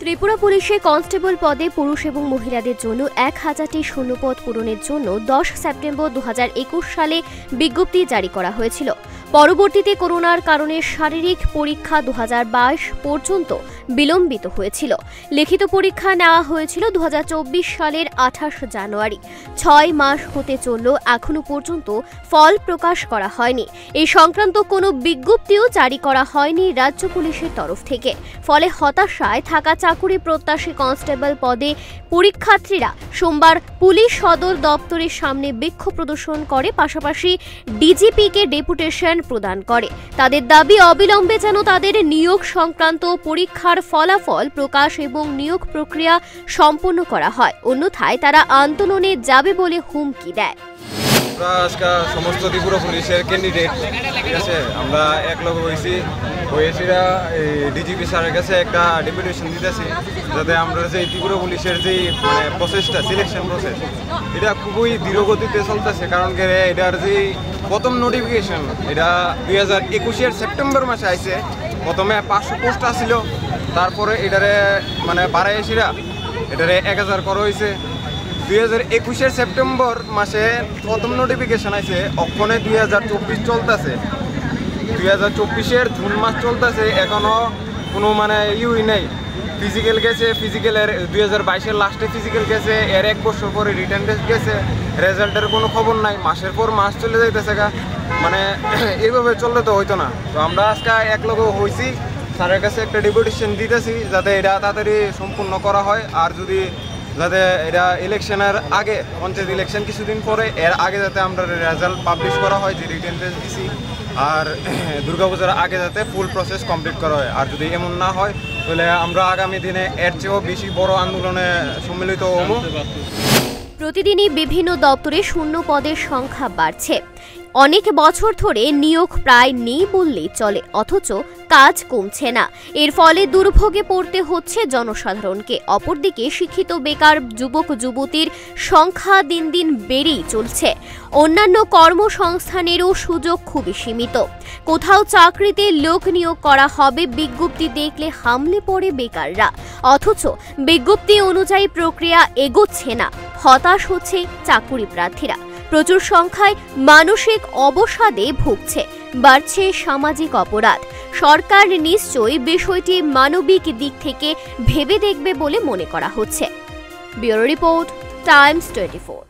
ত্রিপুরা পুলিশে কনস্টেবল পদে পুরুষ এবং মহিলাদের জন্য 1000টি শূন্যপদ পূরণের জন্য 10 সেপ্টেম্বর 2021 সালে বিজ্ঞপ্তি জারি করা হয়েছিল। পরবর্তীতে করোনার কারণে শারীরিক পরীক্ষা 2022 পর্যন্ত বিলম্বিত হয়েছিল। লিখিত পরীক্ষা নেওয়া হয়েছিল 2024 সালের 28 জানুয়ারি। 6 মাস হতে চলল, এখনো পর্যন্ত ফল প্রকাশ করা হয়নি। এই সংক্রান্ত কোনো বিজ্ঞপ্তিও জারি করা হয়নি রাজ্য পুলিশের তরফ থেকে। ফলে হতাশায় থাকা চাকুরি প্রত্যাশী কনস্টেবল পদে পরীক্ষার্থীরা সোমবার পুলিশ সদর দপ্তরের সামনে বিক্ষোভ প্রদর্শন করে, পাশাপাশি ডিজিপিকে ডেপুটেশন প্রদান করে। তাদের দাবি, অবিলম্বে যেন তাদের নিয়োগ সংক্রান্ত পরীক্ষার ফলাফল প্রকাশ এবং নিয়োগ প্রক্রিয়া সম্পন্ন করা হয়, অন্যথায় তারা আন্দোলনে যাবে বলে হুমকি দেয়। আজকে সমস্ত ত্রিপুরা পুলিশের ক্যান্ডিডেট, ঠিক আছে, আমরা একলগে হয়েছিরা ডিজিপি স্যারের কাছে একটা ডেপুটেশন দিতেছি, যাতে আমরা যে ত্রিপুরা পুলিশের যে প্রসেসটা, সিলেকশন প্রসেস, এটা খুবই ধীরগতিতে চলতেছে। কারণ এটার যে প্রথম নোটিফিকেশন, এটা 2021 সেপ্টেম্বর মাসে আইছে। প্রথমে 500 পোস্ট আসছিল, তারপরে এটারে বাড়াই এসিরা এটারে 1000 করা হয়েছে। 2021 সেপ্টেম্বর মাসে প্রথম নোটিফিকেশন আছে, অক্ষণে 2024 চলতেছে। 2024 জুন মাস চলতেছে, এখনও কোনো ইউই নেই। ফিজিক্যাল গেছে, ফিজিক্যালের 2022 লাস্টে ফিজিক্যাল গেছে, এর 1 বছর পরে রিটার্ন টেস্ট গেছে, রেজাল্টের কোনো খবর নাই। মাসের পর মাস চলে যাইতেছে গা, এইভাবে চললে তো হইতো না। তো আমরা আজকে একলগে হয়েছি, স্যারের কাছে একটা ডেপুটেশন দিতেছি যাতে এটা তাড়াতাড়ি সম্পূর্ণ করা হয়। আর যদি যাতে এটা ইলেকশনের আগে, পঞ্চায়েত ইলেকশন কিছুদিন পরে, এর আগে যাতে আমরা রেজাল্ট পাবলিশ করা হয় যে রিটেন টেস্ট দিছি, আর দুর্গাপূজার আগে যাতে ফুল প্রসেস কমপ্লিট করা হয়। আর যদি এমন না হয় তাহলে আমরা আগামী দিনে এর চেয়েও বেশি বড় আন্দোলনে সম্মিলিত হব। প্রতিদিনই বিভিন্ন দপ্তরে শূন্য পদের সংখ্যা বাড়ছে। অনেক বছর ধরে নিয়োগ প্রায় নেই বললেই চলে, অথচ কাজ কমছে না। এর ফলে দুর্ভোগে পড়তে হচ্ছে জনসাধারণকে। অপরদিকে শিক্ষিত বেকার যুবক যুবতীর সংখ্যা দিন দিন বেড়েই চলছে। অন্যান্য কর্মসংস্থানেরও সুযোগ খুবই সীমিত। কোথাও চাকরিতে লোক নিয়োগ করা হবে, বিজ্ঞপ্তি দেখলে হামলে পড়ে বেকাররা, অথচ বিজ্ঞপ্তি অনুযায়ী প্রক্রিয়া এগোচ্ছে না। হতাশ হচ্ছে চাকুরি প্রার্থীরা। প্রচুর সংখ্যায় মানসিক অবসাদে ভুগছে। বাড়ছে সামাজিক অপরাধ। সরকার নিশ্চয়ই বিষয়টি মানবিক দিক থেকে ভেবে দেখবে বলে মনে করা হচ্ছে। Bureau report, Times 24।